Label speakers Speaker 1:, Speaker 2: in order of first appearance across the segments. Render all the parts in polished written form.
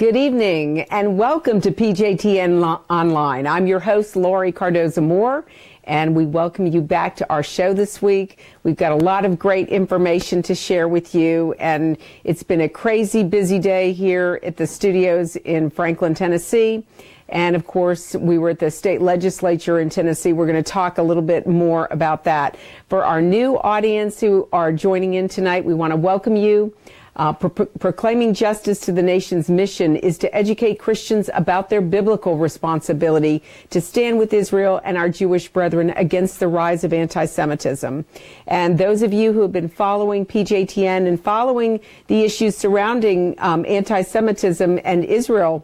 Speaker 1: Good evening and welcome to PJTN Online. I'm your host, Lori Cardoza-Moore, and we welcome you back to our show this week. We've got a lot of great information to share with you, and it's been a crazy busy day here at the studios in Franklin, Tennessee. And of course, we were at the state legislature in Tennessee. We're going to talk a little bit more about that. For our new audience who are joining in tonight, we want to welcome you. Proclaiming justice to the nation's mission is to educate Christians about their biblical responsibility to stand with Israel and our Jewish brethren against the rise of anti-Semitism. And those of you who have been following PJTN and following the issues surrounding anti-Semitism and Israel,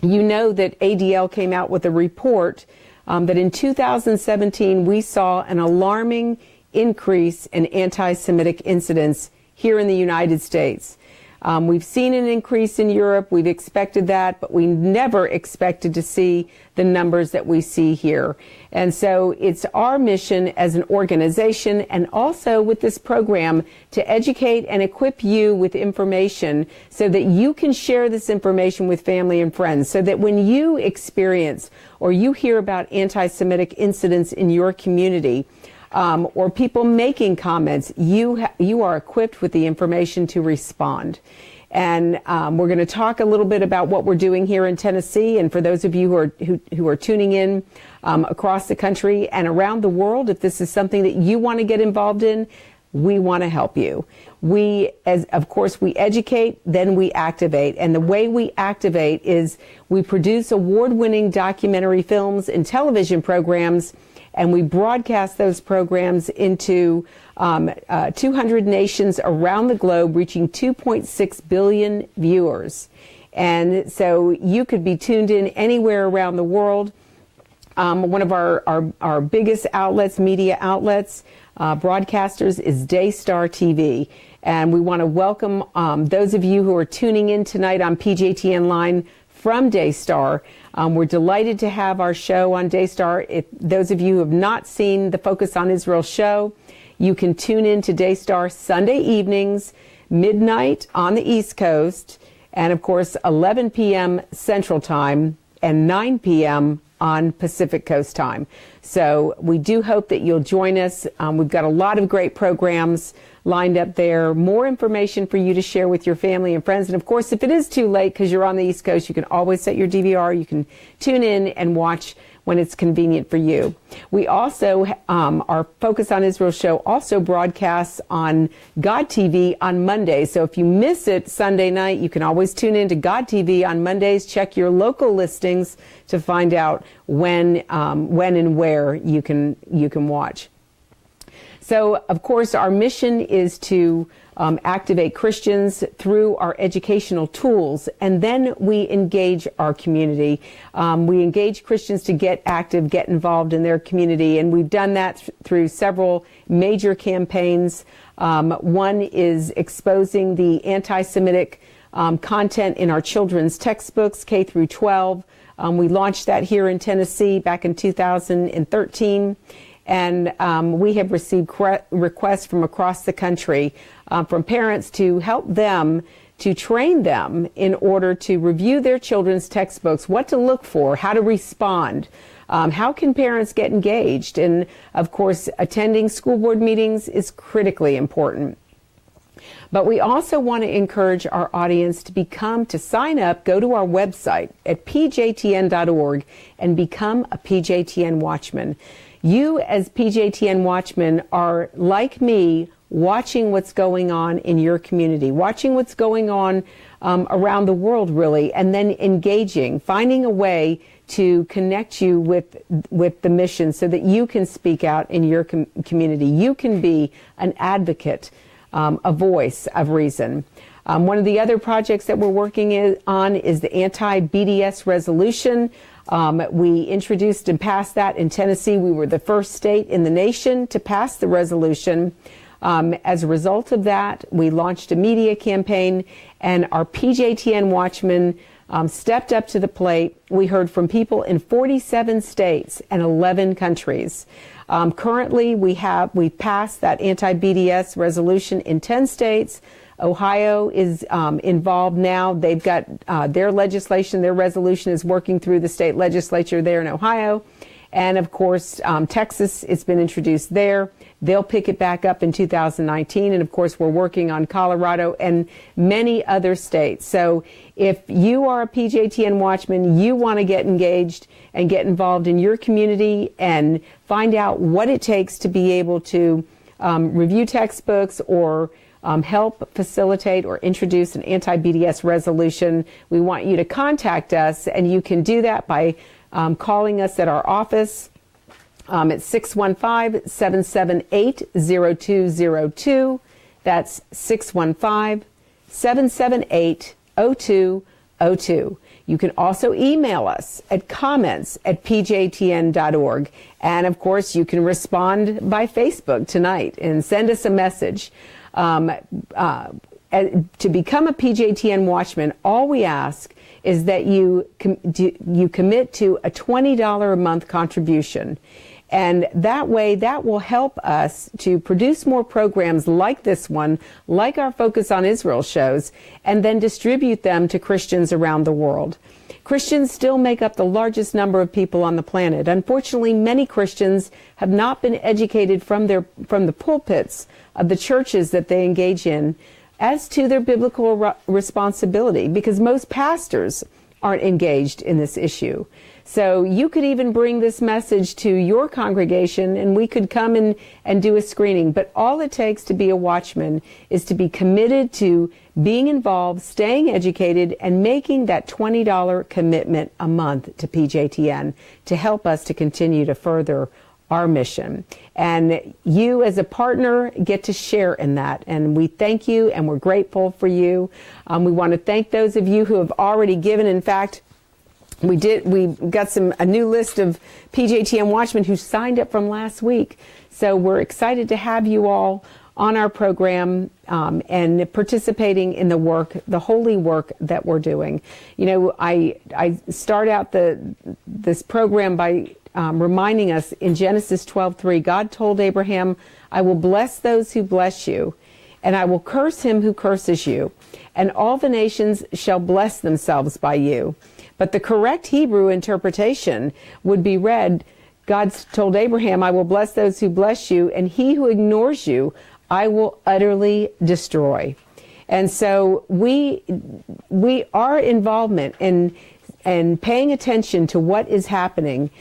Speaker 1: you know that ADL came out with a report that in 2017 we saw an alarming increase in anti-Semitic incidents here in the United States. We've seen an increase in Europe. We've expected that, but we never expected to see the numbers that we see here. And so it's our mission as an organization and also with this program to educate and equip you with information so that you can share this information with family and friends, so that when you experience or you hear about anti-Semitic incidents in your community, or people making comments, you are equipped with the information to respond. And we're going to talk a little bit about what we're doing here in Tennessee. And for those of you who are tuning in across the country and around the world, if this is something that you want to get involved in, we want to help you. Of course, we educate, then we activate. And the way we activate is we produce award-winning documentary films and television programs, and we broadcast those programs into 200 nations around the globe, reaching 2.6 billion viewers. And so you could be tuned in anywhere around the world. One of our biggest outlets, media outlets, broadcasters is Daystar TV. And we want to welcome those of you who are tuning in tonight on PJTN Line from Daystar. We're delighted to have our show on Daystar. If those of you who have not seen the Focus on Israel show, you can tune in to Daystar Sunday evenings, midnight on the East Coast, and of course 11 p.m. Central Time and 9 p.m. on Pacific Coast Time. So we do hope that you'll join us. We've got a lot of great programs lined up there, more information for you to share with your family and friends. And of course, if it is too late because you're on the East Coast, you can always set your DVR. You can tune in and watch when it's convenient for you. We also, our Focus on Israel show also broadcasts on God TV on Mondays. So if you miss it Sunday night, you can always tune in to God TV on Mondays. Check your local listings to find out when and where you can watch. So, of course, our mission is to activate Christians through our educational tools, and then we engage our community. We engage Christians to get active, get involved in their community, and we've done that through several major campaigns. One is exposing the anti-Semitic content in our children's textbooks, K through 12. We launched that here in Tennessee back in 2013. And we have received requests from across the country from parents to help them, to train them in order to review their children's textbooks, what to look for, how to respond, how can parents get engaged. And, of course, attending school board meetings is critically important. But we also want to encourage our audience to sign up, go to our website at pjtn.org and become a PJTN Watchman. You as PJTN Watchmen are, like me, watching what's going on in your community, watching what's going on around the world, really, and then engaging, finding a way to connect you with the mission so that you can speak out in your community. You can be an advocate, a voice of reason. One of the other projects that we're working on is the anti-BDS resolution. We introduced and passed that in Tennessee. We were the first state in the nation to pass the resolution. As a result of that, we launched a media campaign, and our PJTN Watchmen stepped up to the plate. We heard from people in 47 states and 11 countries. Currently, we passed that anti-BDS resolution in 10 states, Ohio is involved now. They've got their legislation, their resolution is working through the state legislature there in Ohio. And of course, Texas, it's been introduced there. They'll pick it back up in 2019. And of course, we're working on Colorado and many other states. So if you are a PJTN watchman, you want to get engaged and get involved in your community and find out what it takes to be able to review textbooks or help facilitate or introduce an anti-BDS resolution, we want you to contact us, and you can do that by calling us at our office at 615-778-0202. That's 615-778-0202. You can also email us at comments@pjtn.org. And of course, you can respond by Facebook tonight and send us a message. To become a PJTN watchman, all we ask is that you commit to a $20 a month contribution. And that way, that will help us to produce more programs like this one, like our Focus on Israel shows, and then distribute them to Christians around the world. Christians still make up the largest number of people on the planet. Unfortunately, many Christians have not been educated from the pulpits of the churches that they engage in as to their biblical responsibility, because most pastors aren't engaged in this issue. So you could even bring this message to your congregation, and we could come in and do a screening. But all it takes to be a watchman is to be committed to being involved, staying educated, and making that $20 commitment a month to PJTN to help us to continue to further our mission. And you as a partner get to share in that. And we thank you, and we're grateful for you. We want to thank those of you who have already given. In fact, we got a new list of PJTN watchmen who signed up from last week. So we're excited to have you all on our program and participating in the work, the holy work that we're doing. You know, I start out this program by reminding us in Genesis 12:3, God told Abraham, I will bless those who bless you, and I will curse him who curses you, and all the nations shall bless themselves by you. But the correct Hebrew interpretation would be read, God told Abraham, I will bless those who bless you, and he who ignores you, I will utterly destroy. And so our involvement in paying attention to what is happening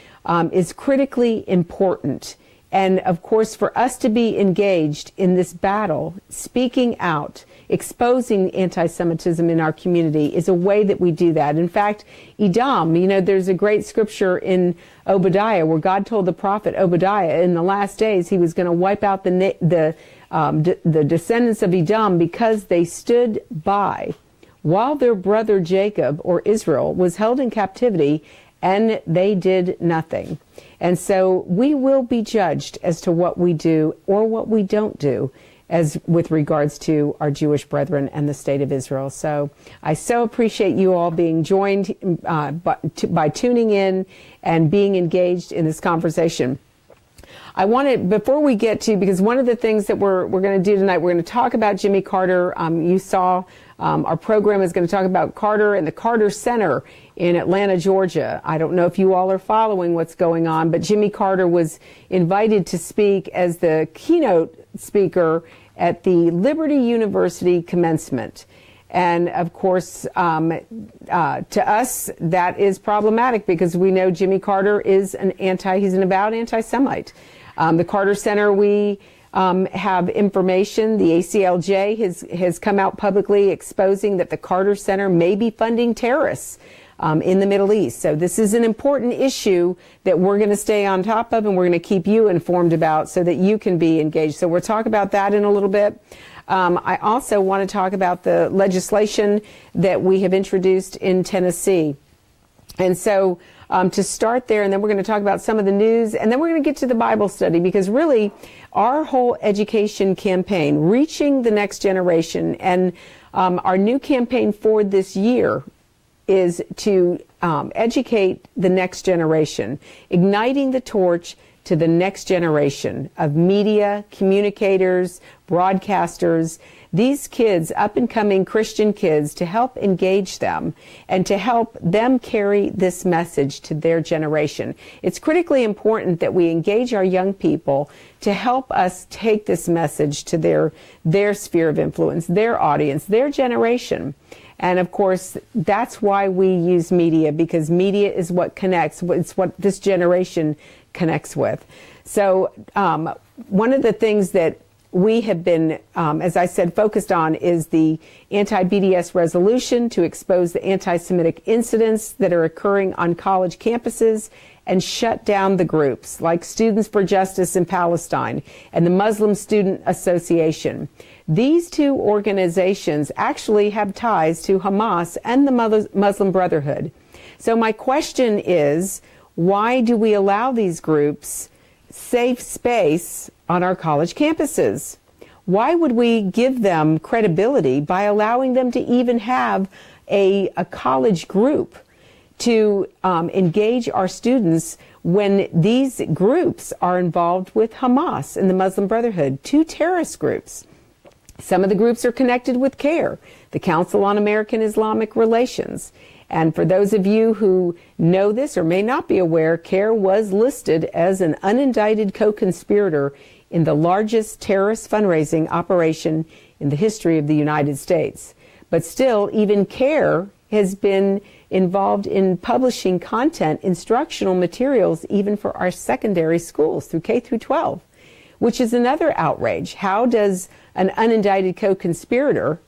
Speaker 1: is critically important. And of course, for us to be engaged in this battle, speaking out, exposing anti-Semitism in our community is a way that we do that. In fact, Edom, you know, there's a great scripture in Obadiah where God told the prophet Obadiah in the last days he was going to wipe out the descendants of Edom because they stood by while their brother Jacob or Israel was held in captivity, and they did nothing. And so we will be judged as to what we do or what we don't do as with regards to our Jewish brethren and the state of Israel. So I so appreciate you all being joined by tuning in and being engaged in this conversation. I wanted, before we get to, because one of the things that we're going to do tonight, we're going to talk about Jimmy Carter. You saw our program is going to talk about Carter and the Carter Center in Atlanta, Georgia. I don't know if you all are following what's going on, but Jimmy Carter was invited to speak as the keynote speaker at the Liberty University commencement. And of course, to us, that is problematic because we know Jimmy Carter is he's an avowed anti-Semite. The Carter Center, we have information. The ACLJ has come out publicly exposing that the Carter Center may be funding terrorists in the Middle East. So this is an important issue that we're going to stay on top of, and we're going to keep you informed about so that you can be engaged. So we'll talk about that in a little bit. I also want to talk about the legislation that we have introduced in Tennessee. And so to start there, and then we're going to talk about some of the news, and then we're going to get to the Bible study, because really our whole education campaign, reaching the next generation, and our new campaign for this year is to educate the next generation, igniting the torch to the next generation of media, communicators, broadcasters these kids, up and coming Christian kids, to help engage them and to help them carry this message to their generation. It's critically important that we engage our young people to help us take this message to their sphere of influence, their audience, their generation. And of course, that's why we use media, because media is what connects. It's what this generation connects with. So one of the things that we have been, as I said, focused on is the anti-BDS resolution to expose the anti-Semitic incidents that are occurring on college campuses and shut down the groups like Students for Justice in Palestine and the Muslim Student Association. These two organizations actually have ties to Hamas and the Muslim Brotherhood. So my question is, why do we allow these groups safe space on our college campuses? Why would we give them credibility by allowing them to even have a college group to engage our students when these groups are involved with Hamas and the Muslim Brotherhood, two terrorist groups? Some of the groups are connected with CARE, the Council on American Islamic Relations. And for those of you who know this or may not be aware, CARE was listed as an unindicted co-conspirator in the largest terrorist fundraising operation in the history of the United States. But still, even CARE has been involved in publishing content, instructional materials, even for our secondary schools through K through 12, which is another outrage. How does an unindicted co-conspirator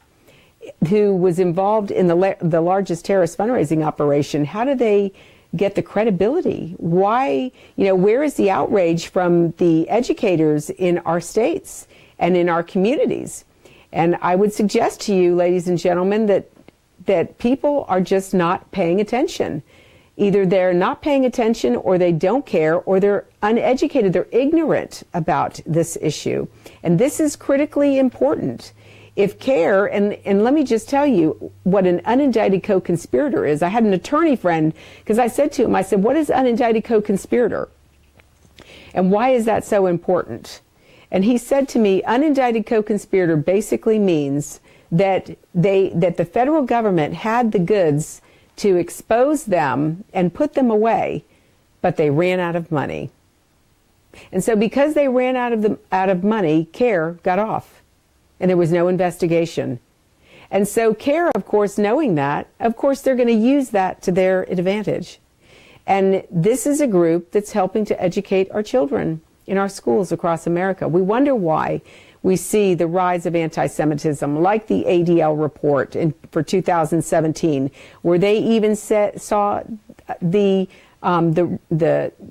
Speaker 1: who was involved in the largest terrorist fundraising operation, how do they get the credibility? Why, where is the outrage from the educators in our states and in our communities? And I would suggest to you, ladies and gentlemen, that people are just not paying attention. Either they're not paying attention, or they don't care, or they're uneducated, they're ignorant about this issue. And this is critically important. If CARE, and let me just tell you what an unindicted co-conspirator is. I had an attorney friend, because I said to him, I said, what is unindicted co-conspirator? And why is that so important? And he said to me, unindicted co-conspirator basically means that the federal government had the goods to expose them and put them away, but they ran out of money. And so because they ran out of money, CARE got off. And there was no investigation. And so CARE, of course, knowing that, of course, they're going to use that to their advantage. And this is a group that's helping to educate our children in our schools across America. We wonder why we see the rise of anti-Semitism, like the ADL report for 2017, where they even saw the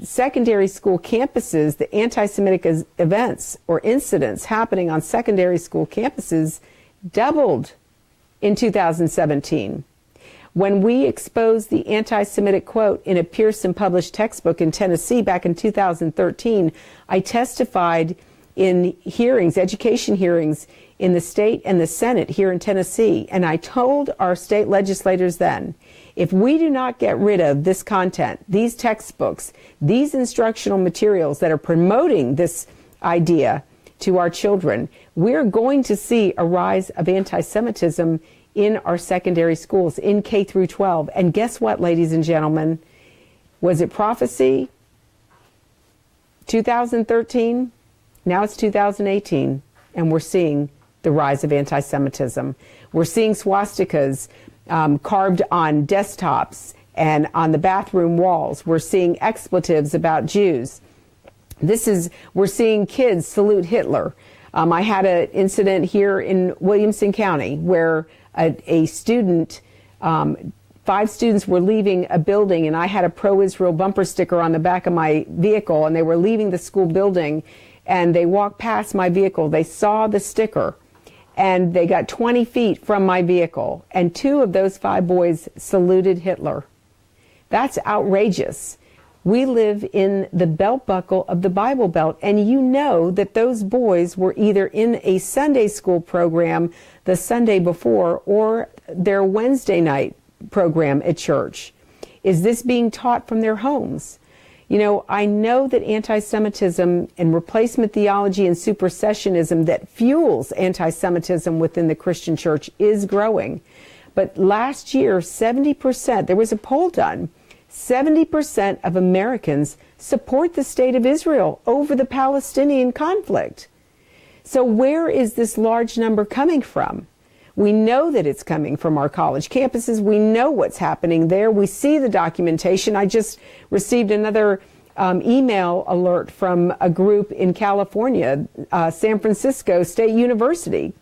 Speaker 1: secondary school campuses, the anti-Semitic events or incidents happening on secondary school campuses doubled in 2017. When we exposed the anti-Semitic quote in a Pearson published textbook in Tennessee back in 2013, I testified in hearings, education hearings, in the state and the Senate here in Tennessee, and I told our state legislators then, if we do not get rid of this content, these textbooks, these instructional materials that are promoting this idea to our children, we're going to see a rise of anti-Semitism in our secondary schools, in K through 12. And guess what, ladies and gentlemen? Was it prophecy? 2013? Now it's 2018, and we're seeing the rise of anti-Semitism. We're seeing swastikas carved on desktops and on the bathroom walls. We're seeing expletives about Jews. We're seeing kids salute Hitler. I had an incident here in Williamson County where a student, 5 students were leaving a building, and I had a pro-Israel bumper sticker on the back of my vehicle, and they were leaving the school building, and they walked past my vehicle. They saw the sticker, and they got 20 feet from my vehicle, and 2 of those 5 boys saluted Hitler. That's outrageous. We live in the belt buckle of the Bible Belt, and you know that those boys were either in a Sunday school program the Sunday before or their Wednesday night program at church. Is this being taught from their homes? You know, I know that anti-Semitism and replacement theology and supersessionism that fuels anti-Semitism within the Christian church is growing. But last year, 70%, there was a poll done, 70% of Americans support the state of Israel over the Palestinian conflict. So where is this large number coming from? We know that it's coming from our college campuses. We know what's happening there. We see the documentation. I just received another email alert from a group in California, San Francisco State University.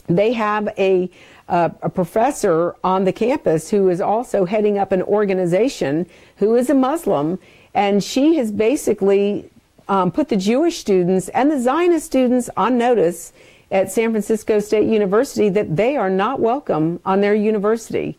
Speaker 1: They have a professor on the campus who is also heading up an organization who is a Muslim, and she has basically put the Jewish students and the Zionist students on notice at San Francisco State University that they are not welcome on their university.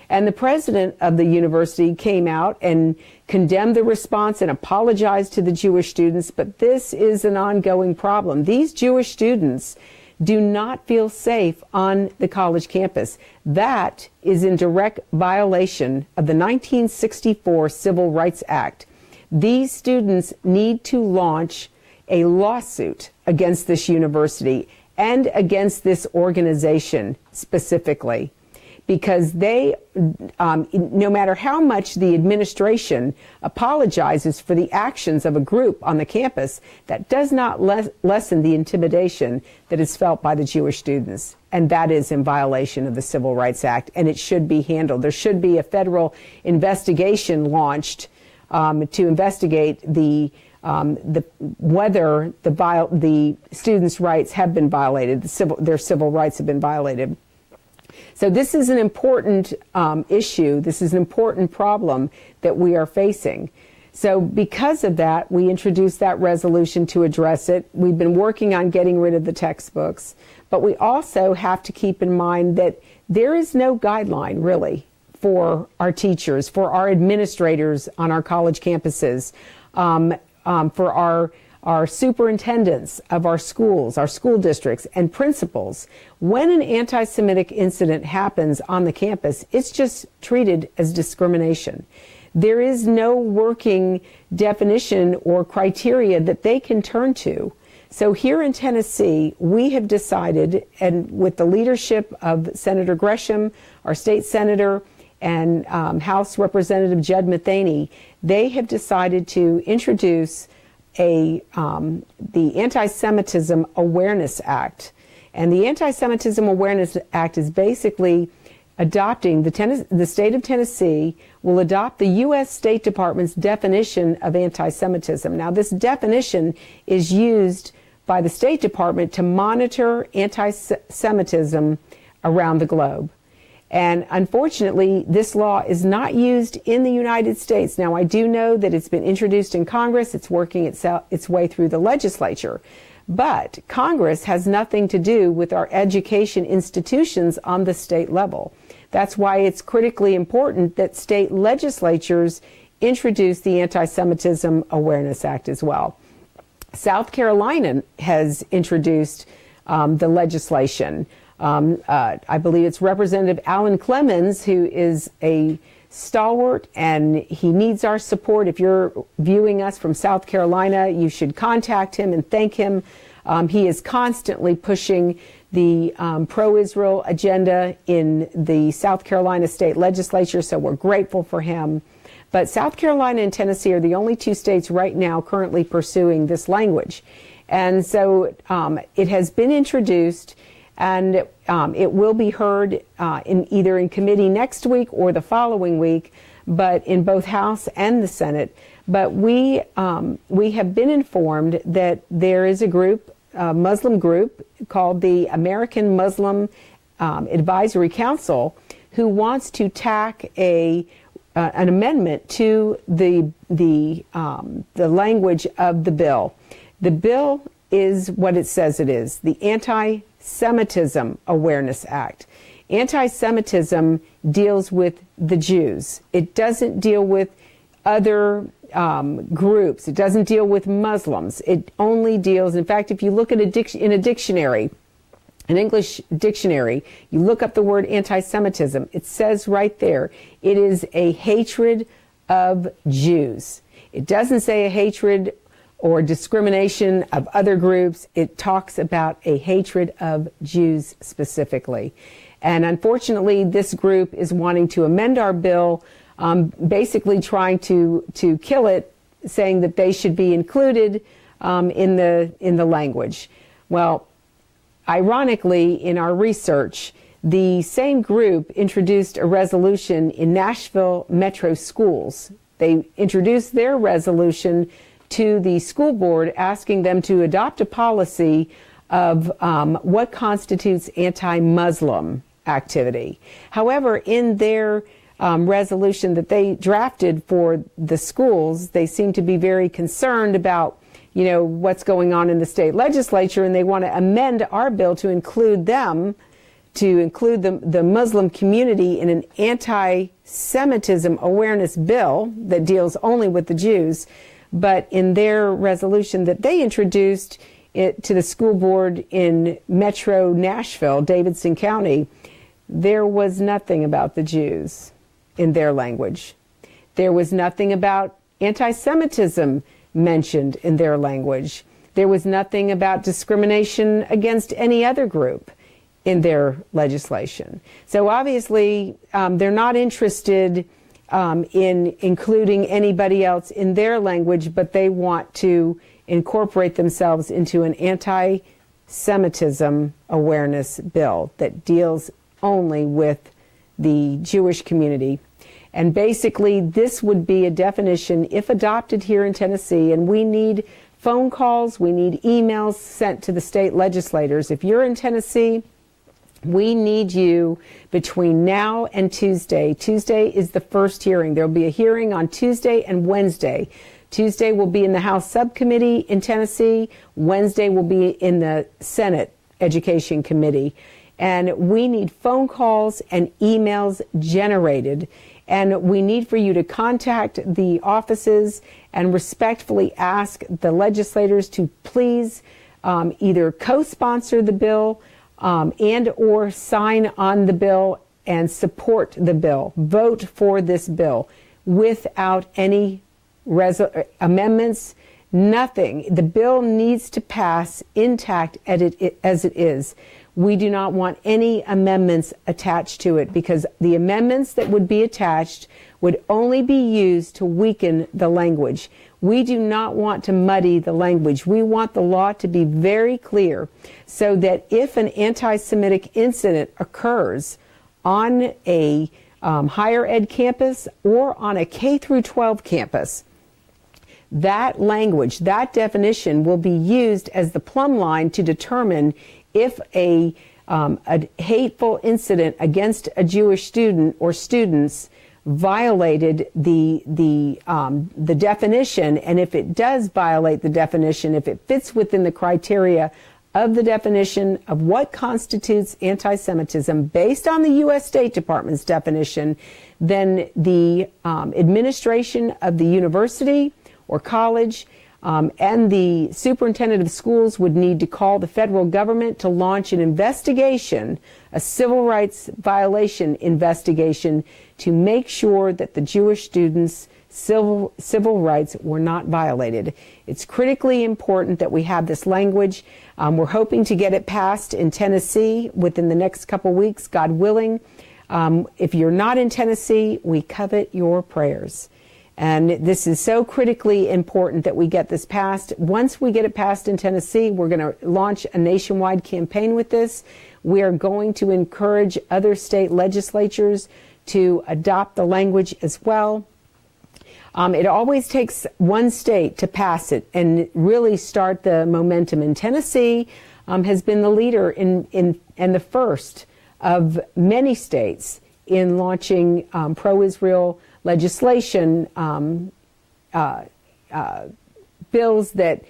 Speaker 1: And the president of the university came out and condemned the response and apologized to the Jewish students, but this is an ongoing problem. These Jewish students do not feel safe on the college campus. That is in direct violation of the 1964 Civil Rights Act. These students need to launch a lawsuit against this university and against this organization specifically, because they, no matter how much the administration apologizes for the actions of a group on the campus, that does not lessen the intimidation that is felt by the Jewish students. And that is in violation of the Civil Rights Act, and it should be handled. There should be a federal investigation launched to investigate whether the students' rights have been violated, their civil rights have been violated. So this is an important issue. This is an important problem that we are facing. So because of that, we introduced that resolution to address it. We've been working on getting rid of the textbooks, but we also have to keep in mind that there is no guideline really for our teachers, for our administrators on our college campuses, for our superintendents of our schools, our school districts, and principals. When an anti-Semitic incident happens on the campus, it's just treated as discrimination. There is no working definition or criteria that they can turn to. So here in Tennessee, we have decided, and with the leadership of Senator Gresham, our state senator, and House Representative Judd Matheny, they have decided to introduce the Anti-Semitism Awareness Act. And the Anti-Semitism Awareness Act is basically adopting, the state of Tennessee will adopt the U.S. State Department's definition of anti-Semitism. Now, this definition is used by the State Department to monitor anti-Semitism around the globe. And unfortunately, this law is not used in the United States. Now, I do know that it's been introduced in Congress. It's working its way through the legislature. But Congress has nothing to do with our education institutions on the state level. That's why it's critically important that state legislatures introduce the Anti-Semitism Awareness Act as well. South Carolina has introduced the legislation. I believe it's Representative Alan Clemens, who is a stalwart, and he needs our support. If you're viewing us from South Carolina, you should contact him and thank him. He is constantly pushing the pro-Israel agenda in the South Carolina state legislature, so we're grateful for him. But South Carolina and Tennessee are the only two states right now currently pursuing this language. And so it has been introduced, and it will be heard either in committee next week or the following week, but in both House and the Senate. But we have been informed that there is a group, a Muslim group called the American Muslim Advisory Council, who wants to tack an amendment to the language of the bill. The bill is what it says it is, the Anti-Semitism Awareness Act. Anti-Semitism deals with the Jews. It doesn't deal with other groups. It doesn't deal with Muslims. It only deals, in fact, if you look at in a dictionary, an English dictionary, you look up the word anti-Semitism, it says right there, it is a hatred of Jews. It doesn't say a hatred or discrimination of other groups. It talks about a hatred of Jews specifically. And unfortunately, this group is wanting to amend our bill, basically trying to kill it, saying that they should be included in the language. Well, ironically, in our research, the same group introduced a resolution in Nashville Metro schools. They introduced their resolution to the school board, asking them to adopt a policy of what constitutes anti-Muslim activity. However, in their resolution that they drafted for the schools, they seem to be very concerned about, you know, what's going on in the state legislature, and they want to amend our bill to include them, to include the Muslim community in an anti-Semitism awareness bill that deals only with the Jews. But in their resolution that they introduced it to the school board in Metro Nashville, Davidson County, there was nothing about the Jews in their language. There was nothing about anti-Semitism mentioned in their language. There was nothing about discrimination against any other group in their legislation. So obviously, they're not interested in including anybody else in their language, but they want to incorporate themselves into an anti-Semitism awareness bill that deals only with the Jewish community. And basically, this would be a definition, if adopted here in Tennessee, and we need phone calls, we need emails sent to the state legislators. If you're in Tennessee, we need you between now and Tuesday. Tuesday is the first hearing. There'll be a hearing on Tuesday and Wednesday. Tuesday will be in the House Subcommittee in Tennessee. Wednesday will be in the Senate Education Committee. And we need phone calls and emails generated. And we need for you to contact the offices and respectfully ask the legislators to please either co-sponsor the bill and or sign on the bill and support the bill. Vote for this bill without any amendments, nothing. The bill needs to pass intact as it is. We do not want any amendments attached to it, because the amendments that would be attached would only be used to weaken the language. We do not want to muddy the language. We want the law to be very clear so that if an anti-Semitic incident occurs on a higher ed campus or on a K through 12 campus, that language, that definition will be used as the plumb line to determine if a hateful incident against a Jewish student or students violated the definition, and if it does violate the definition, if it fits within the criteria of the definition of what constitutes anti-Semitism based on the U.S. State Department's definition, then the administration of the university or college and the superintendent of schools would need to call the federal government to launch an investigation, a civil rights violation investigation, to make sure that the Jewish students' civil rights were not violated. It's critically important that we have this language. We're hoping to get it passed in Tennessee within the next couple weeks, God willing. If you're not in Tennessee, we covet your prayers. And this is so critically important that we get this passed. Once we get it passed in Tennessee, we're going to launch a nationwide campaign with this. We are going to encourage other state legislatures to adopt the language as well. It always takes one state to pass it and really start the momentum. And Tennessee has been the leader and the first of many states in launching pro-Israel legislation, bills that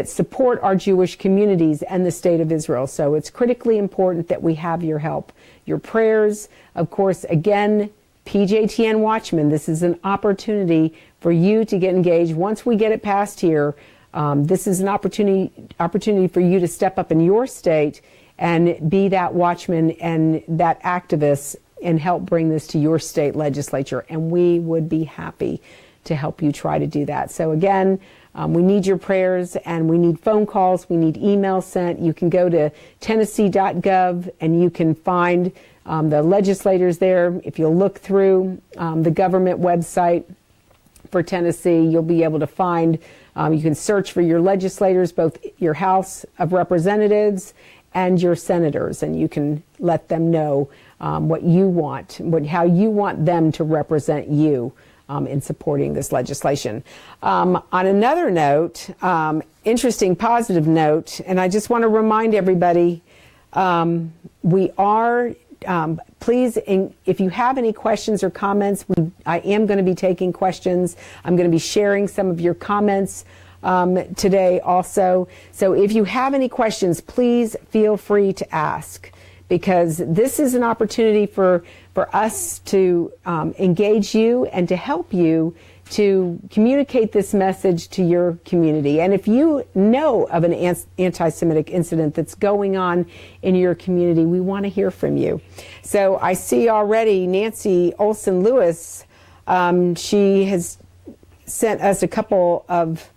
Speaker 1: support our Jewish communities and the state of Israel. So it's critically important that we have your help, your prayers. Of course, again, PJTN Watchmen, this is an opportunity for you to get engaged. Once we get it passed here, this is an opportunity for you to step up in your state and be that watchman and that activist and help bring this to your state legislature. And we would be happy to help you try to do that. So again, we need your prayers, and we need phone calls. We need emails sent. You can go to Tennessee.gov and you can find the legislators there. If you'll look through the government website for Tennessee, you'll be able to find, you can search for your legislators, both your House of Representatives and your senators, and you can let them know what you want, how you want them to represent you in supporting this legislation. On another note, interesting positive note, and I just want to remind everybody, we are, please, if you have any questions or comments, I am going to be taking questions. I'm going to be sharing some of your comments today also. So if you have any questions, please feel free to ask, because this is an opportunity for us to engage you and to help you to communicate this message to your community. And if you know of an anti-Semitic incident that's going on in your community, we want to hear from you. So I see already Nancy Olson Lewis, she has sent us a couple of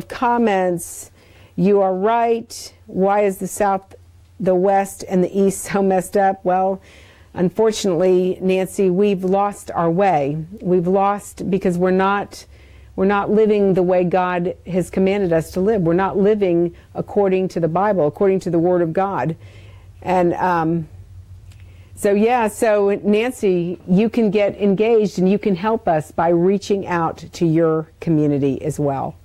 Speaker 1: comments. You are right. Why is the South, the West, and the East so messed up? Well, unfortunately, Nancy, we've lost our way. We've lost because we're not living the way God has commanded us to live. We're not living according to the Bible, according to the Word of God. And so Nancy, you can get engaged and you can help us by reaching out to your community as well.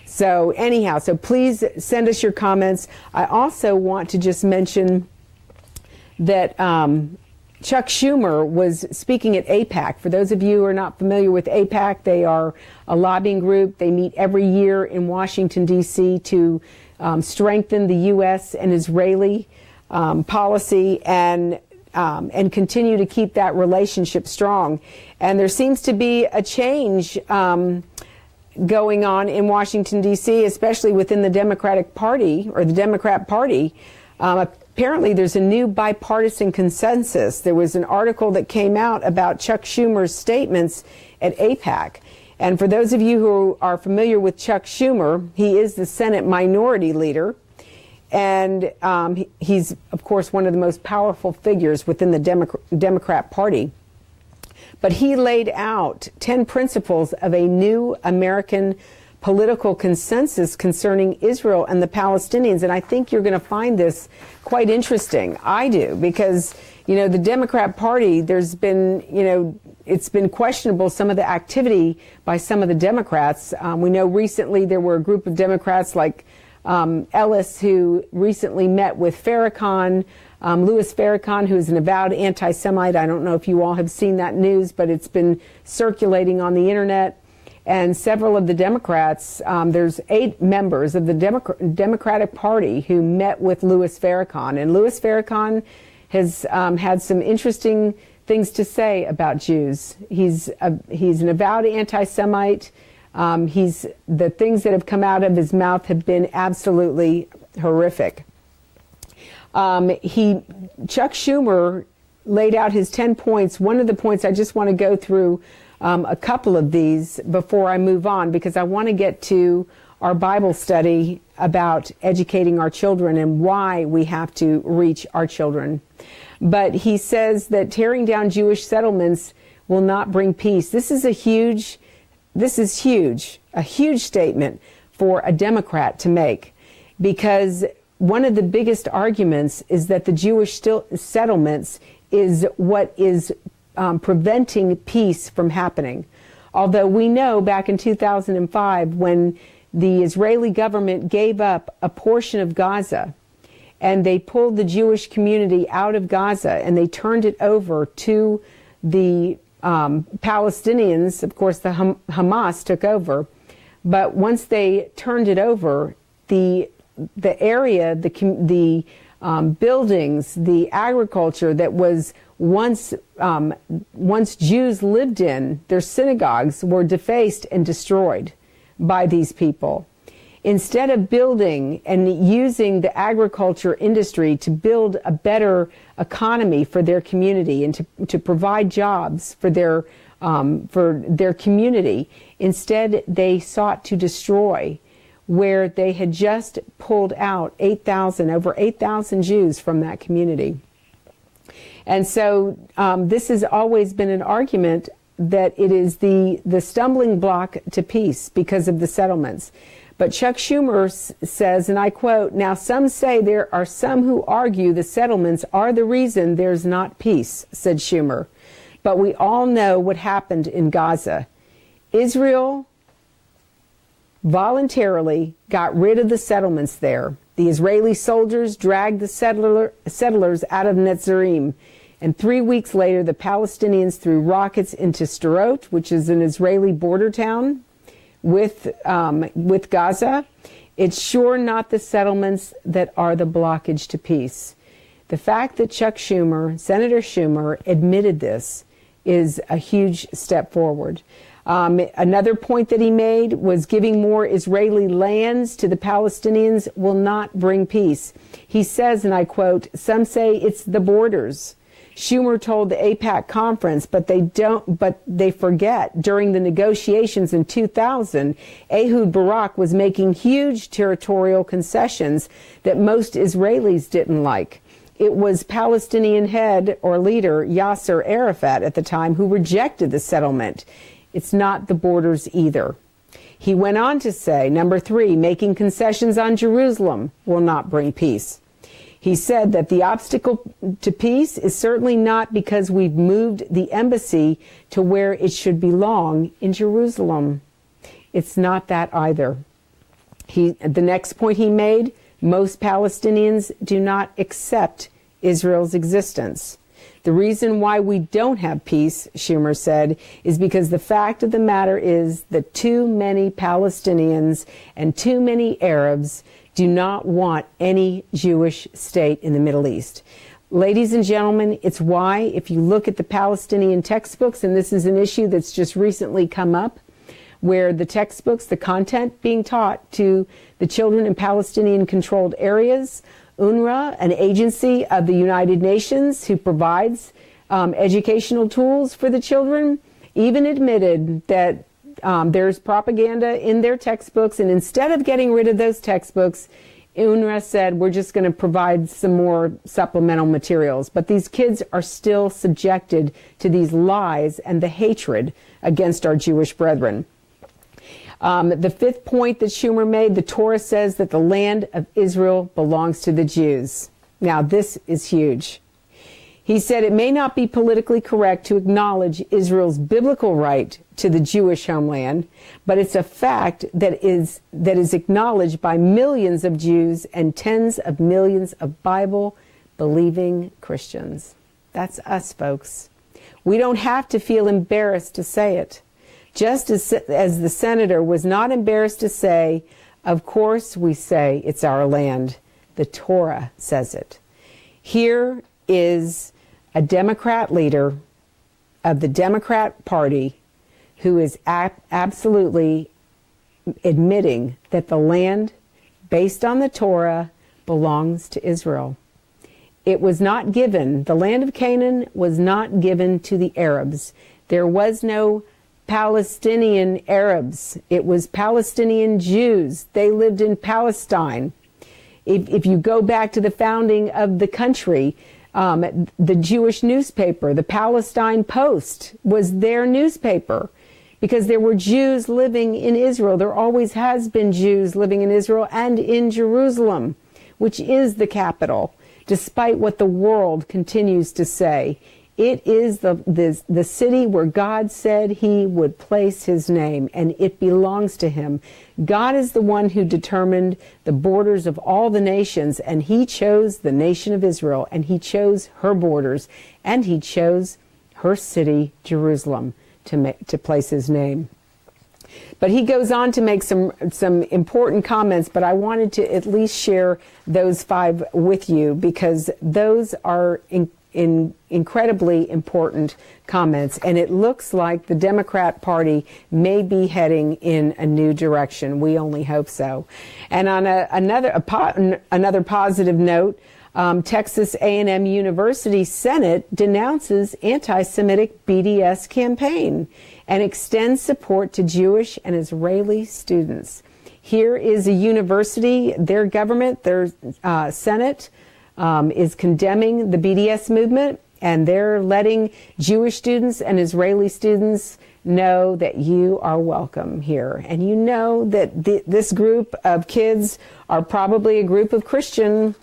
Speaker 1: So anyhow, so please send us your comments. I also want to just mention that Chuck Schumer was speaking at AIPAC. For those of you who are not familiar with AIPAC, they are a lobbying group. They meet every year in Washington, D.C. to strengthen the U.S. and Israeli policy and continue to keep that relationship strong. And there seems to be a change going on in Washington, D.C., especially within the Democratic Party or the Democrat Party. Apparently, there's a new bipartisan consensus. There was an article that came out about Chuck Schumer's statements at AIPAC. And for those of you who are familiar with Chuck Schumer, he is the Senate Minority Leader. And he's, of course, one of the most powerful figures within the Democrat Party. But he laid out 10 principles of a new American political consensus concerning Israel and the Palestinians. And I think you're going to find this quite interesting. I do, because, the Democrat Party, there's been, it's been questionable, some of the activity by some of the Democrats. We know recently there were a group of Democrats like Ellis who recently met with Farrakhan, Louis Farrakhan, who is an avowed anti-Semite. I don't know if you all have seen that news, but it's been circulating on the internet. And several of the Democrats, there's 8 members of the Democratic Party who met with Louis Farrakhan. And Louis Farrakhan has had some interesting things to say about Jews. He's an avowed anti-Semite. The things that have come out of his mouth have been absolutely horrific. Chuck Schumer laid out his 10 points. One of the points, I just want to go through a couple of these before I move on, because I want to get to our Bible study about educating our children and why we have to reach our children. But he says that tearing down Jewish settlements will not bring peace. This is huge, a huge statement for a Democrat to make, because one of the biggest arguments is that the Jewish settlements is what is preventing peace from happening. Although we know back in 2005, when the Israeli government gave up a portion of Gaza and they pulled the Jewish community out of Gaza and they turned it over to the Palestinians, of course, the Hamas took over. But once they turned it over, the area, the buildings, the agriculture that was once Jews lived in, their synagogues were defaced and destroyed by these people. Instead of building and using the agriculture industry to build a better economy for their community and to provide jobs for their community. Instead, they sought to destroy, where they had just pulled out over 8,000 Jews from that community. And so this has always been an argument that it is the stumbling block to peace because of the settlements. But Chuck Schumer says, and I quote, "Now some say there are some who argue the settlements are the reason there's not peace," said Schumer. "But we all know what happened in Gaza. Israel voluntarily got rid of the settlements there. The Israeli soldiers dragged the settlers out of Netzarim. And 3 weeks later, the Palestinians threw rockets into Sderot, which is an Israeli border town with Gaza. It's sure not the settlements that are the blockage to peace." The fact that Senator Schumer, admitted this is a huge step forward. Another point that he made was giving more Israeli lands to the Palestinians will not bring peace. He says, and I quote, "Some say it's the borders." Schumer told the AIPAC conference, but they forget during the negotiations in 2000, Ehud Barak was making huge territorial concessions that most Israelis didn't like. It was Palestinian head or leader Yasser Arafat at the time who rejected the settlement. It's not the borders either. He went on to say, number 3, making concessions on Jerusalem will not bring peace. He said that the obstacle to peace is certainly not because we've moved the embassy to where it should belong in Jerusalem. It's not that either. The next point he made, most Palestinians do not accept Israel's existence. The reason why we don't have peace, Schumer said, is because the fact of the matter is that too many Palestinians and too many Arabs do not want any Jewish state in the Middle East. Ladies and gentlemen, it's why, if you look at the Palestinian textbooks, and this is an issue that's just recently come up, where the textbooks, the content being taught to the children in Palestinian-controlled areas, UNRWA, an agency of the United Nations who provides educational tools for the children, even admitted that there's propaganda in their textbooks, and instead of getting rid of those textbooks, UNRWA said, we're just going to provide some more supplemental materials. But these kids are still subjected to these lies and the hatred against our Jewish brethren. The 5th point that Schumer made, the Torah says that the land of Israel belongs to the Jews. Now, this is huge. He said it may not be politically correct to acknowledge Israel's biblical right to the Jewish homeland, but it's a fact that is acknowledged by millions of Jews and tens of millions of Bible-believing Christians. That's us, folks. We don't have to feel embarrassed to say it. Just as the senator was not embarrassed to say, of course we say it's our land. The Torah says it. Here is a Democrat leader of the Democrat Party who is absolutely admitting that the land based on the Torah belongs to Israel. It was not given, the land of Canaan was not given to the Arabs. There was no Palestinian Arabs. It was Palestinian Jews. They lived in Palestine. If you go back to the founding of the country, the Jewish newspaper, the Palestine Post, was their newspaper because there were Jews living in Israel. There always has been Jews living in Israel and in Jerusalem, which is the capital, despite what the world continues to say. It is the city where God said he would place his name, and it belongs to him. God is the one who determined the borders of all the nations, and he chose the nation of Israel, and he chose her borders, and he chose her city, Jerusalem, to place his name. But he goes on to make some important comments, but I wanted to at least share those 5 with you because those are incredibly important comments, and it looks like the Democrat Party may be heading in a new direction. We only hope so. And on another positive note, Texas A&M University Senate denounces anti-Semitic BDS campaign and extends support to Jewish and Israeli students. Here is a university, their government, their Senate is condemning the BDS movement, and they're letting Jewish students and Israeli students know that you are welcome here. And you know that this group of kids are probably a group of Christian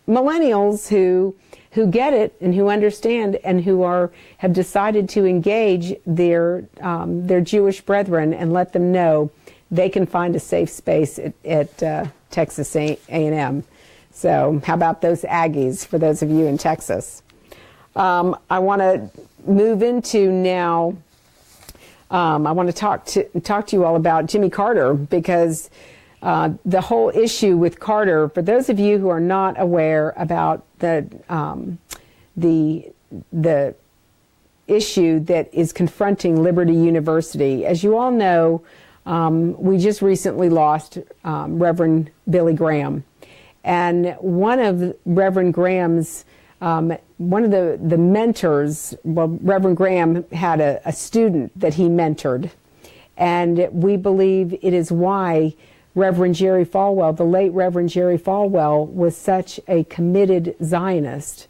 Speaker 1: millennials who get it and who understand and who have decided to engage their Jewish brethren and let them know they can find a safe space at Texas A&M. So how about those Aggies for those of you in Texas? I want to move into now. I want to talk to you all about Jimmy Carter, because the whole issue with Carter, for those of you who are not aware about the issue that is confronting Liberty University, as you all know, we just recently lost Reverend Billy Graham. And one of Reverend Graham's, one of the mentors, well, Reverend Graham had a student that he mentored. And we believe it is why Reverend Jerry Falwell, the late Reverend Jerry Falwell, was such a committed Zionist.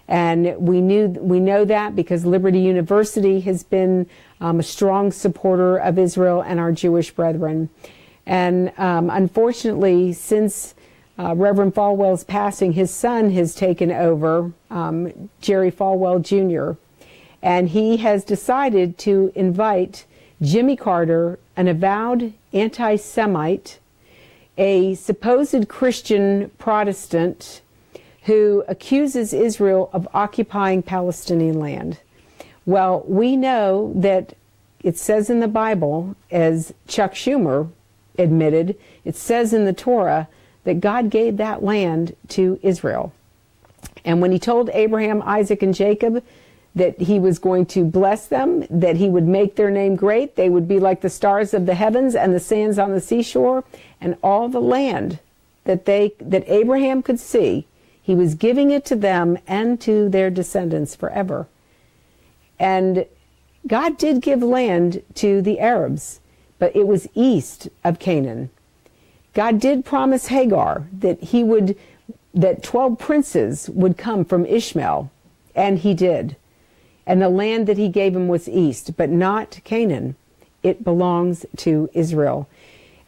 Speaker 1: And we know that because Liberty University has been a strong supporter of Israel and our Jewish brethren. And unfortunately, since Reverend Falwell's passing, his son has taken over, Jerry Falwell Jr., and he has decided to invite Jimmy Carter, an avowed anti-Semite, a supposed Christian Protestant who accuses Israel of occupying Palestinian land. Well, we know that it says in the Bible, as Chuck Schumer admitted, it says in the Torah that God gave that land to Israel. And when he told Abraham, Isaac, and Jacob that he was going to bless them, that he would make their name great, they would be like the stars of the heavens and the sands on the seashore, and all the land that Abraham could see, he was giving it to them and to their descendants forever. And God did give land to the Arabs, but it was east of Canaan. God did promise Hagar that 12 princes would come from Ishmael, and he did. And the land that he gave him was east, but not Canaan. It belongs to Israel.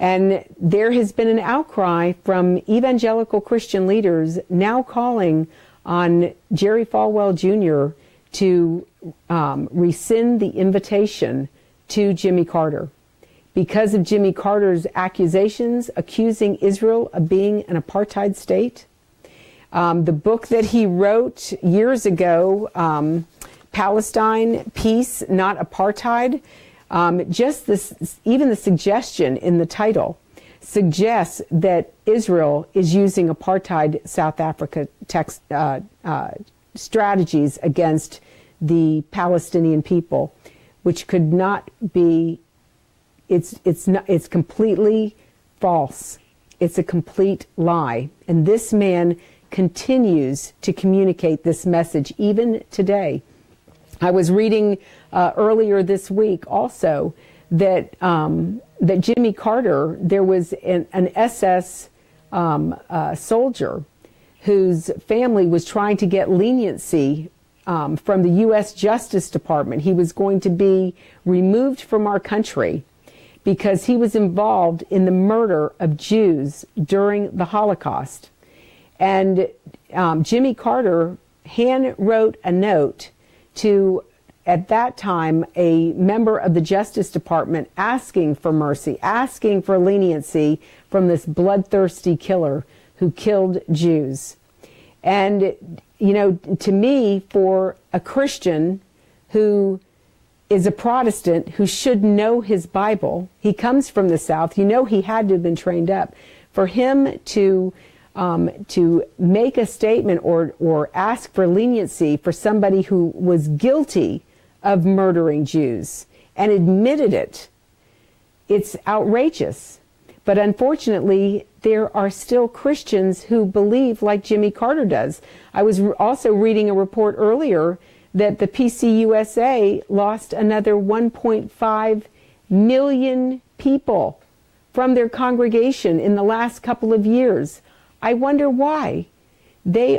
Speaker 1: And there has been an outcry from evangelical Christian leaders now calling on Jerry Falwell Jr. to rescind the invitation to Jimmy Carter because of Jimmy Carter's accusations accusing Israel of being an apartheid state. The book that he wrote years ago, Palestine, Peace, Not Apartheid, even the suggestion in the title suggests that Israel is using apartheid South Africa strategies against the Palestinian people, which could not be. It's completely false. It's a complete lie, and this man continues to communicate this message even today. I was reading earlier this week also that Jimmy Carter, there was an SS soldier whose family was trying to get leniency from the U.S. Justice Department. He was going to be removed from our country because he was involved in the murder of Jews during the Holocaust. And Jimmy Carter hand wrote a note to, at that time, a member of the Justice Department asking for mercy, asking for leniency from this bloodthirsty killer who killed Jews. And, you know, to me, for a Christian who is a Protestant who should know his Bible, he comes from the South, you know he had to have been trained up, for him to make a statement or ask for leniency for somebody who was guilty of murdering Jews and admitted it, it's outrageous. But unfortunately, there are still Christians who believe like Jimmy Carter does. I was also reading a report earlier that the PCUSA lost another 1.5 million people from their congregation in the last couple of years. I wonder why. They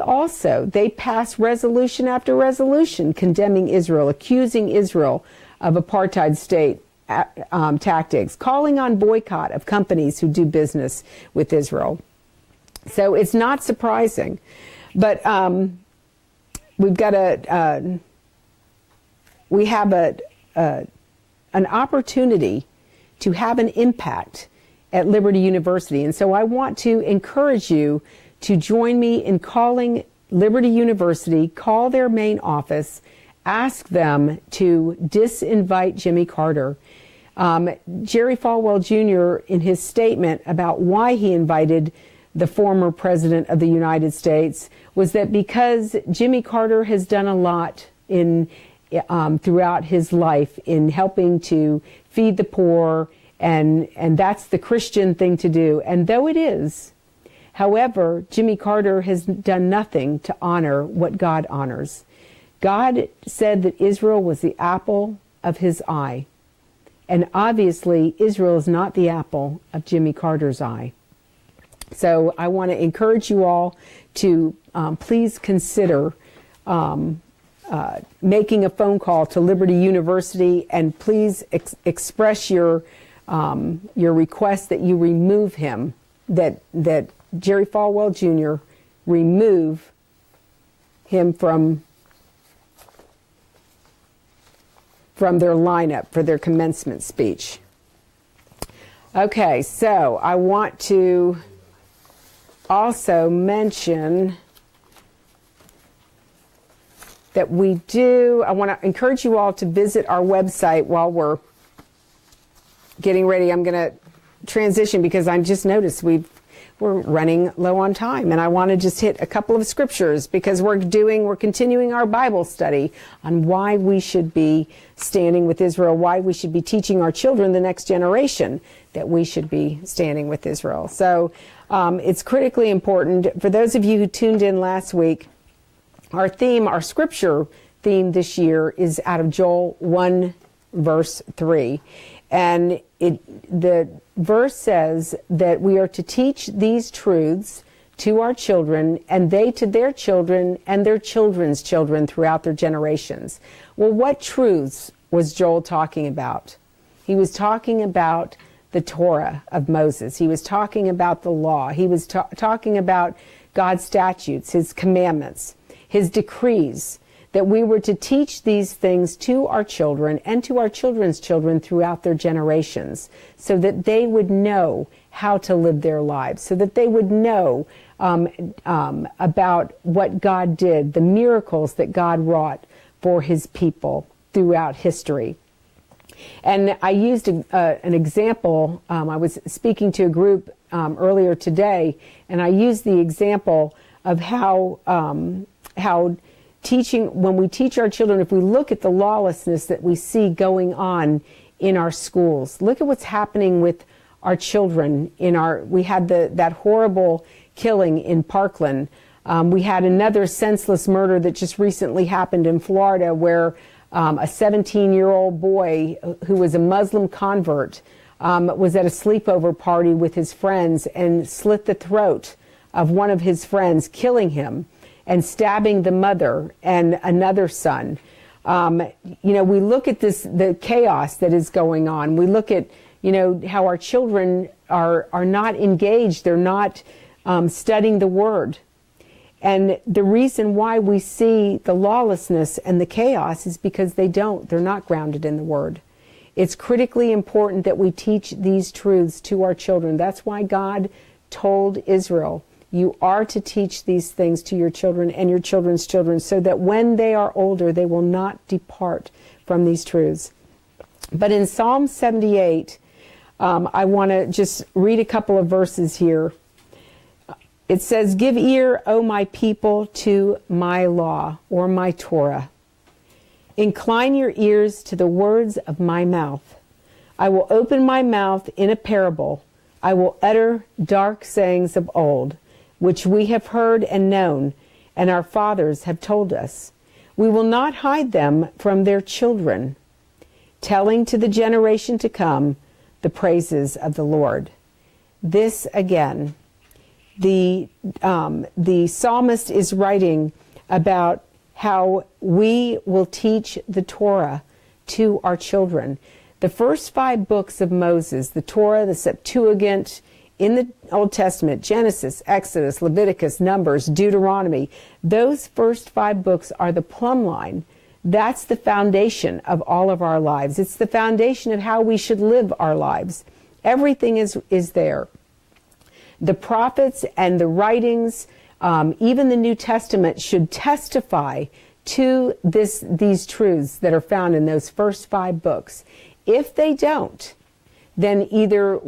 Speaker 1: pass resolution after resolution condemning Israel, accusing Israel of apartheid state tactics, calling on boycott of companies who do business with Israel. So it's not surprising, but we have an opportunity to have an impact at Liberty University, and so I want to encourage you to join me in calling Liberty University, call their main office, ask them to disinvite Jimmy Carter. Jerry Falwell Jr., in his statement about why he invited the former president of the United States, was that because Jimmy Carter has done a lot throughout his life in helping to feed the poor, and that's the Christian thing to do. And though it is, however, Jimmy Carter has done nothing to honor what God honors. God said that Israel was the apple of his eye. And obviously, Israel is not the apple of Jimmy Carter's eye. So I want to encourage you all to please consider making a phone call to Liberty University, and please express your request that you remove him, that Jerry Falwell Jr. remove him from their lineup for their commencement speech. Okay, so I want to also mention that I want to encourage you all to visit our website while we're getting ready. I'm going to transition because I just noticed we're running low on time, and I want to just hit a couple of scriptures because we're continuing our Bible study on why we should be standing with Israel, why we should be teaching our children, the next generation, that we should be standing with Israel. So it's critically important. For those of you who tuned in last week, our scripture theme this year is out of Joel 1, verse 3. And the verse says that we are to teach these truths to our children, and they to their children, and their children's children throughout their generations. Well, what truths was Joel talking about? He was talking about the Torah of Moses. He was talking about the law. He was talking about God's statutes, his commandments, his decrees, that we were to teach these things to our children and to our children's children throughout their generations, so that they would know how to live their lives, so that they would know about what God did, the miracles that God wrought for his people throughout history. And I used an example. I was speaking to a group earlier today, and I used the example of how when we teach our children, if we look at the lawlessness that we see going on in our schools, look at what's happening with our children. We had that horrible killing in Parkland. We had another senseless murder that just recently happened in Florida, where a 17-year-old boy who was a Muslim convert was at a sleepover party with his friends and slit the throat of one of his friends, killing him and stabbing the mother and another son. We look at the chaos that is going on. We look at, how our children are not engaged. They're not studying the Word. And the reason why we see the lawlessness and the chaos is because they're not grounded in the Word. It's critically important that we teach these truths to our children. That's why God told Israel, you are to teach these things to your children and your children's children, so that when they are older, they will not depart from these truths. But in Psalm 78, I want to just read a couple of verses here. It says, "Give ear, O my people, to my law," or my Torah. "Incline your ears to the words of my mouth. I will open my mouth in a parable. I will utter dark sayings of old, which we have heard and known, and our fathers have told us. We will not hide them from their children, telling to the generation to come the praises of the Lord. This again, the psalmist is writing about how we will teach the Torah to our children. The first 5 books of Moses, the Torah, the Septuagint, in the Old Testament, Genesis, Exodus, Leviticus, Numbers, Deuteronomy, those first 5 books are the plumb line. That's the foundation of all of our lives. It's the foundation of how we should live our lives. Everything is there. The prophets and the writings, even the New Testament, should testify to these truths that are found in those first 5 books. If they don't, then either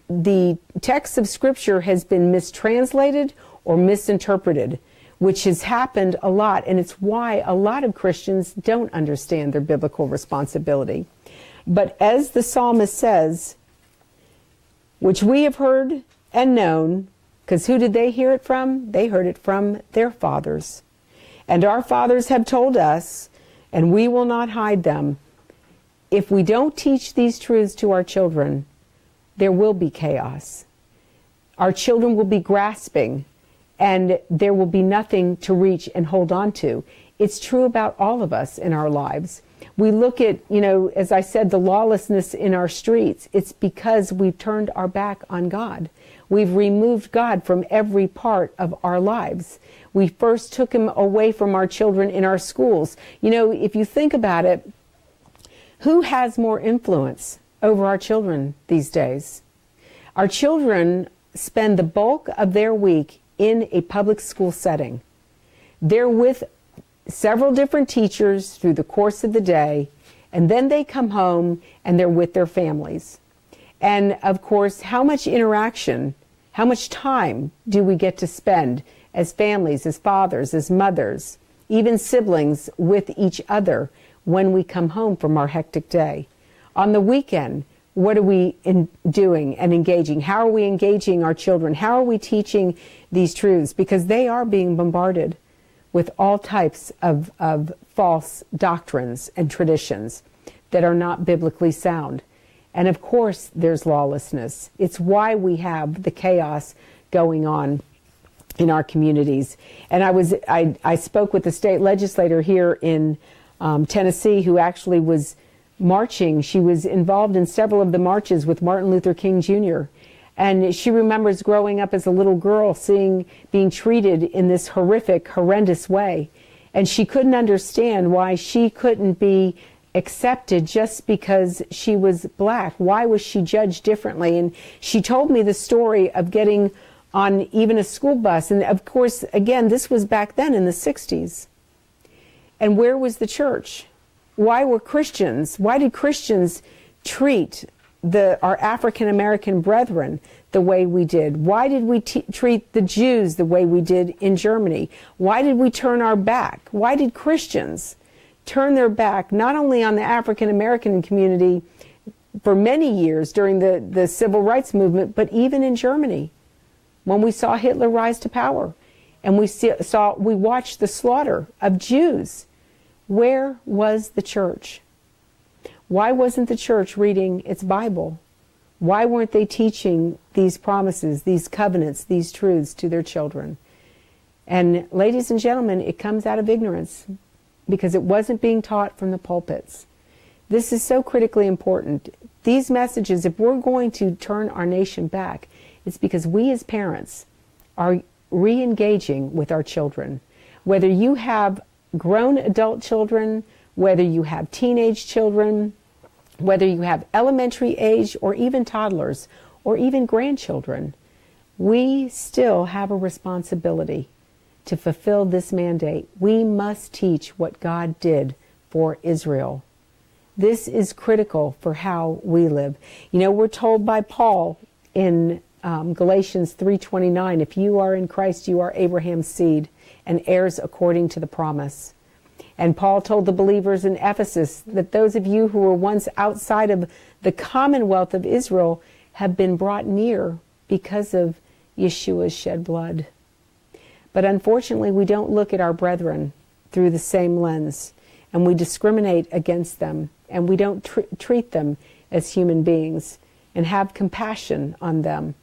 Speaker 1: the text of Scripture has been mistranslated or misinterpreted, which has happened a lot, and it's why a lot of Christians don't understand their biblical responsibility. But as the psalmist says, which we have heard and known, because who did they hear it from? They heard it from their fathers. And our fathers have told us, and we will not hide them. If we don't teach these truths to our children, there will be chaos. Our children will be grasping, and there will be nothing to reach and hold on to. It's true about all of us in our lives. We look at, as I said, the lawlessness in our streets. It's because we've turned our back on God. We've removed God from every part of our lives. We first took him away from our children in our schools. If you think about it, who has more influence over our children these days? Our children spend the bulk of their week in a public school setting. They're with several different teachers through the course of the day, and then they come home and they're with their families. And of course, how much interaction, how much time do we get to spend as families, as fathers, as mothers, even siblings with each other when we come home from our hectic day? On the weekend, what are we doing and engaging? How are we engaging our children? How are we teaching these truths? Because they are being bombarded with all types of false doctrines and traditions that are not biblically sound. And of course, there's lawlessness. It's why we have the chaos going on in our communities. And I spoke with the state legislator here in Tennessee, who actually was marching. She was involved in several of the marches with Martin Luther King Jr. And she remembers growing up as a little girl, being treated in this horrific, horrendous way. And she couldn't understand why she couldn't be accepted just because she was black. Why was she judged differently? And she told me the story of getting on even a school bus. And of course, again, this was back then in the 60s. And where was the church? Why did Christians treat our African American brethren the way we did? Why did we treat the Jews the way we did in Germany? Why did we turn our back? Why did Christians turn their back not only on the African American community for many years during the civil rights movement, but even in Germany when we saw Hitler rise to power and we watched the slaughter of Jews? Where was the church? Why wasn't the church reading its Bible? Why weren't they teaching these promises, these covenants, these truths to their children? And ladies and gentlemen, it comes out of ignorance because it wasn't being taught from the pulpits. This is so critically important. These messages, if we're going to turn our nation back, it's because we as parents are re-engaging with our children. Whether you have grown adult children, whether you have teenage children, whether you have elementary age or even toddlers or even grandchildren, we still have a responsibility to fulfill this mandate. We must teach what God did for Israel. This is critical for how we live. We're told by Paul in Galatians 3:29, if you are in Christ, you are Abraham's seed and heirs according to the promise. And Paul told the believers in Ephesus that those of you who were once outside of the commonwealth of Israel have been brought near because of Yeshua's shed blood. But unfortunately, we don't look at our brethren through the same lens, and we discriminate against them, and we don't treat them as human beings and have compassion on them.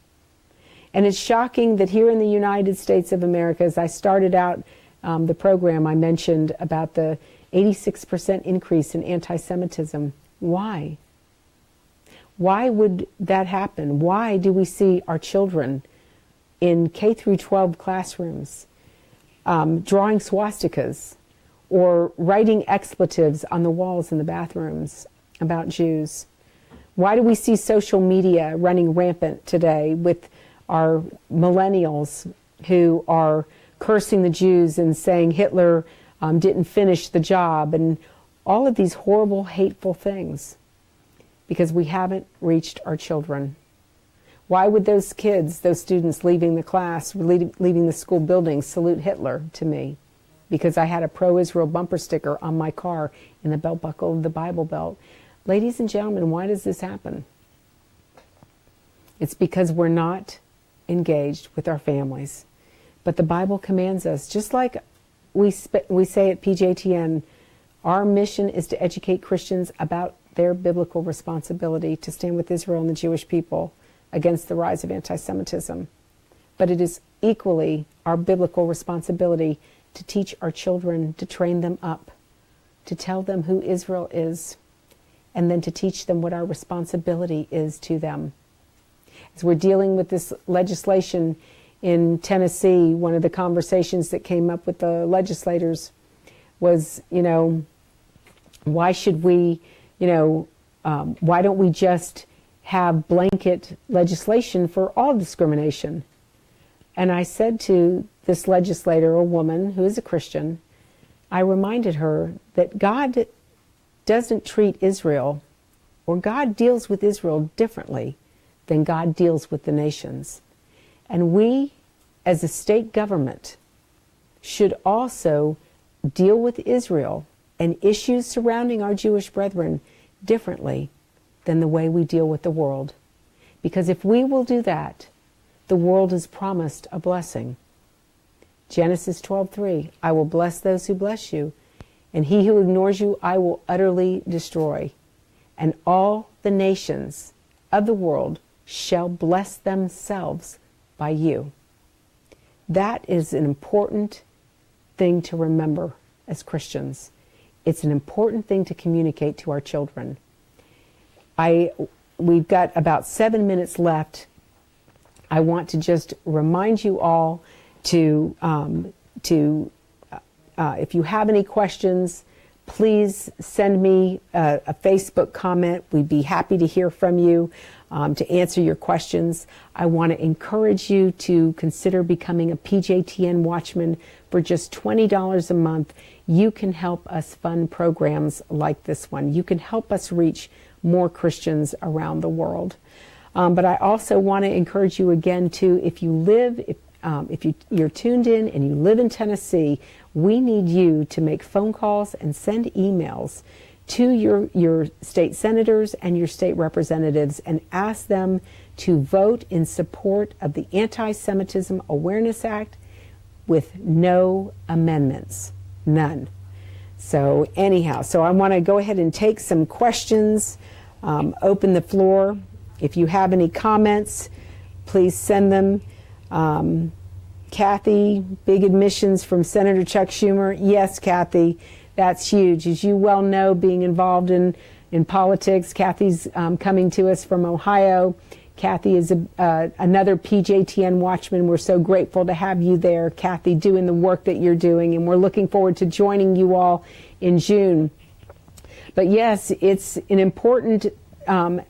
Speaker 1: And it's shocking that here in the United States of America, as I started out the program, I mentioned about the 86% increase in anti-Semitism. Why? Why would that happen? Why do we see our children in K through 12 classrooms drawing swastikas or writing expletives on the walls in the bathrooms about Jews? Why do we see social media running rampant today with our millennials who are cursing the Jews and saying Hitler didn't finish the job and all of these horrible, hateful things? Because we haven't reached our children. Why would those kids, those students leaving the class, leaving the school building, salute Hitler to me? Because I had a pro-Israel bumper sticker on my car in the belt buckle of the Bible Belt. Ladies and gentlemen, why does this happen? It's because we're not engaged with our families. But the Bible commands us, just like we say at PJTN, our mission is to educate Christians about their biblical responsibility to stand with Israel and the Jewish people against the rise of anti-Semitism. But it is equally our biblical responsibility to teach our children, to train them up, to tell them who Israel is, and then to teach them what our responsibility is to them. As we're dealing with this legislation in Tennessee, one of the conversations that came up with the legislators was, why should we, why don't we just have blanket legislation for all discrimination? And I said to this legislator, a woman who is a Christian, I reminded her that God doesn't treat Israel, or God deals with Israel differently than God deals with the nations. And we, as a state government, should also deal with Israel and issues surrounding our Jewish brethren differently than the way we deal with the world. Because if we will do that, the world is promised a blessing. Genesis 12:3, I will bless those who bless you, and he who ignores you I will utterly destroy. And all the nations of the world shall bless themselves by you. That is an important thing to remember as Christians. It's an important thing to communicate to our children. We've got about 7 minutes left. I want to just remind you all to if you have any questions, please send me a Facebook comment. We'd be happy to hear from you, to answer your questions. I want to encourage you to consider becoming a PJTN Watchman for just $20 a month. You can help us fund programs like this one. You can help us reach more Christians around the world. But I also want to encourage you again to, if you're tuned in and you live in Tennessee, we need you to make phone calls and send emails to your state senators and your state representatives and ask them to vote in support of the Anti-Semitism Awareness Act with no amendments. None. So anyhow, I want to go ahead and take some questions, open the floor. If you have any comments, please send them. Kathy, big admissions from Senator Chuck Schumer. Yes, Kathy, that's huge. As you well know, being involved in politics, Kathy's coming to us from Ohio. Kathy is another PJTN Watchman. We're so grateful to have you there, Kathy, doing the work that you're doing, and we're looking forward to joining you all in June. But yes, it's an important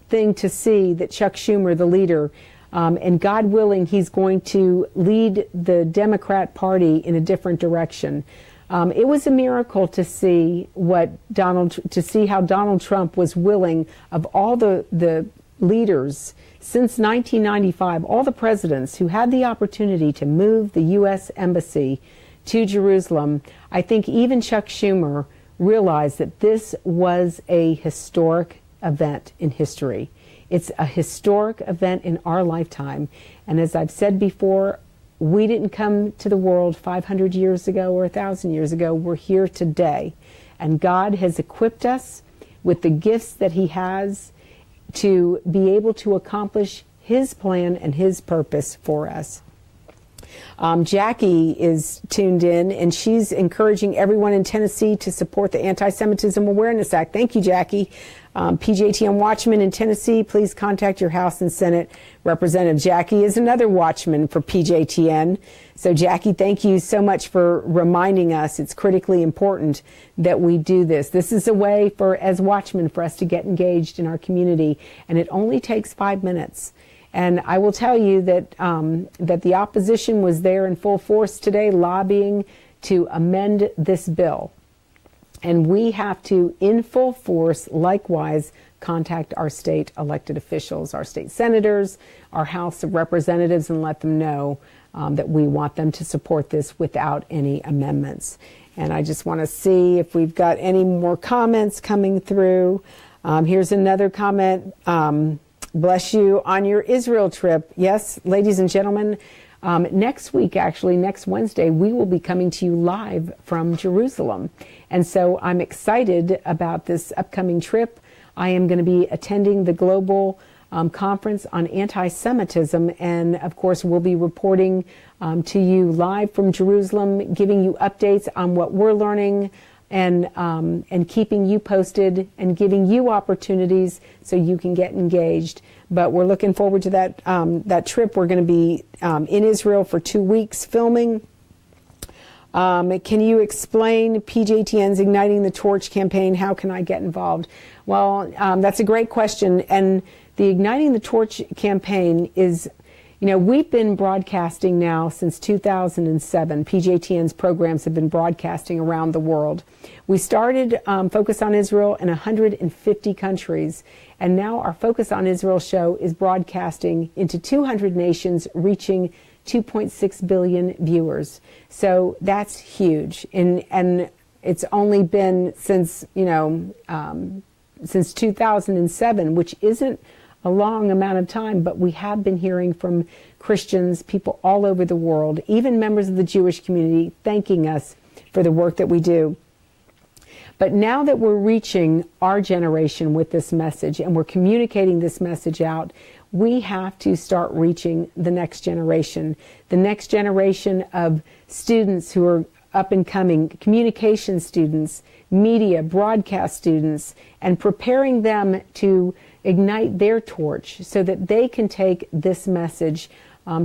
Speaker 1: thing to see that Chuck Schumer, the leader, and God willing, he's going to lead the Democrat Party in a different direction. It was a miracle to see how Donald Trump was willing, of all the leaders since 1995, all the presidents who had the opportunity to move the U.S. Embassy to Jerusalem. I think even Chuck Schumer realized that this was a historic event in history. It's a historic event in our lifetime. And as I've said before, we didn't come to the world 500 years ago or 1,000 years ago. We're here today. And God has equipped us with the gifts that He has to be able to accomplish His plan and His purpose for us. Jackie is tuned in, and she's encouraging everyone in Tennessee to support the Anti-Semitism Awareness Act. Thank you, Jackie. PJTN Watchman in Tennessee, please contact your House and Senate representative. Jackie is another watchman for PJTN. So, Jackie, thank you so much for reminding us. It's critically important that we do this. This is a way for, as watchmen, for us to get engaged in our community, and it only takes 5 minutes. And I will tell you that that the opposition was there in full force today, lobbying to amend this bill. And we have to, in full force, likewise, contact our state elected officials, our state senators, our House of Representatives, and let them know that we want them to support this without any amendments. And I just want to see if we've got any more comments coming through. Here's another comment. Bless you on your Israel trip. Yes, ladies and gentlemen, next week, actually, next Wednesday, we will be coming to you live from Jerusalem. And so I'm excited about this upcoming trip. I am going to be attending the global conference on anti-Semitism. And of course, we'll be reporting to you live from Jerusalem, giving you updates on what we're learning, and keeping you posted and giving you opportunities so you can get engaged. But we're looking forward to that trip. We're going to be in Israel for 2 weeks filming. Can you explain PJTN's Igniting the Torch campaign? How can I get involved? Well, that's a great question. And the Igniting the Torch campaign is, you know, we've been broadcasting now since 2007. PJTN's programs have been broadcasting around the world. We started Focus on Israel in 150 countries, and now our Focus on Israel show is broadcasting into 200 nations, reaching 2.6 billion viewers. So that's huge. And it's only been since, since 2007, which isn't a long amount of time, but we have been hearing from Christians, people all over the world, even members of the Jewish community, thanking us for the work that we do. But now that we're reaching our generation with this message and we're communicating this message out, we have to start reaching the next generation of students who are up and coming, communication students, media, broadcast students, and preparing them to ignite their torch so that they can take this message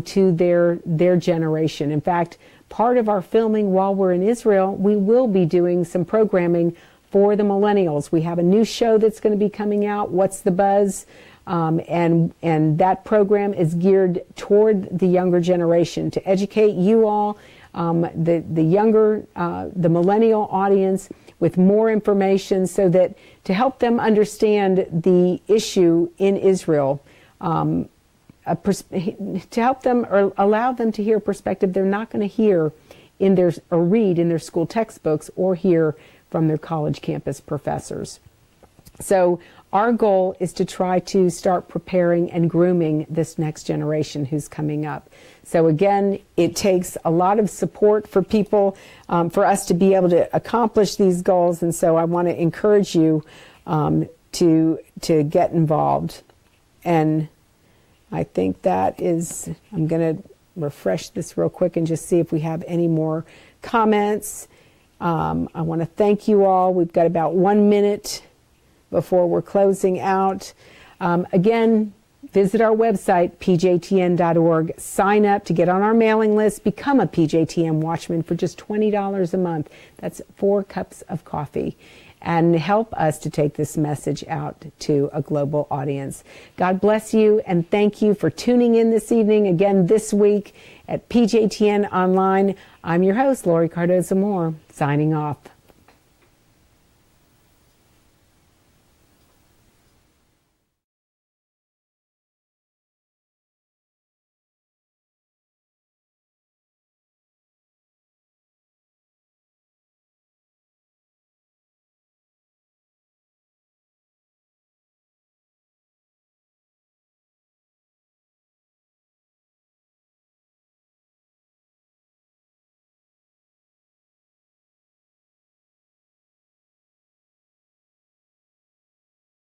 Speaker 1: to their generation. In fact, part of our filming while we're in Israel, we will be doing some programming for the millennials. We have a new show that's going to be coming out, What's the Buzz? And that program is geared toward the younger generation to educate you all, the younger, the millennial audience, with more information so that to help them understand the issue in Israel, to help them or allow them to hear a perspective they're not going to hear in their or read in their school textbooks or hear from their college campus professors. So our goal is to try to start preparing and grooming this next generation who's coming up. So again, it takes a lot of support for people, for us to be able to accomplish these goals. And so I want to encourage you to get involved. And I think that is, I'm going to refresh this real quick and just see if we have any more comments. I want to thank you all. We've got about 1 minute before we're closing out. Again, visit our website, pjtn.org. Sign up to get on our mailing list. Become a PJTN Watchman for just $20 a month. That's 4 cups of coffee. And help us to take this message out to a global audience. God bless you, and thank you for tuning in this evening, again this week at PJTN Online. I'm your host, Lori Cardoza Moore, signing off.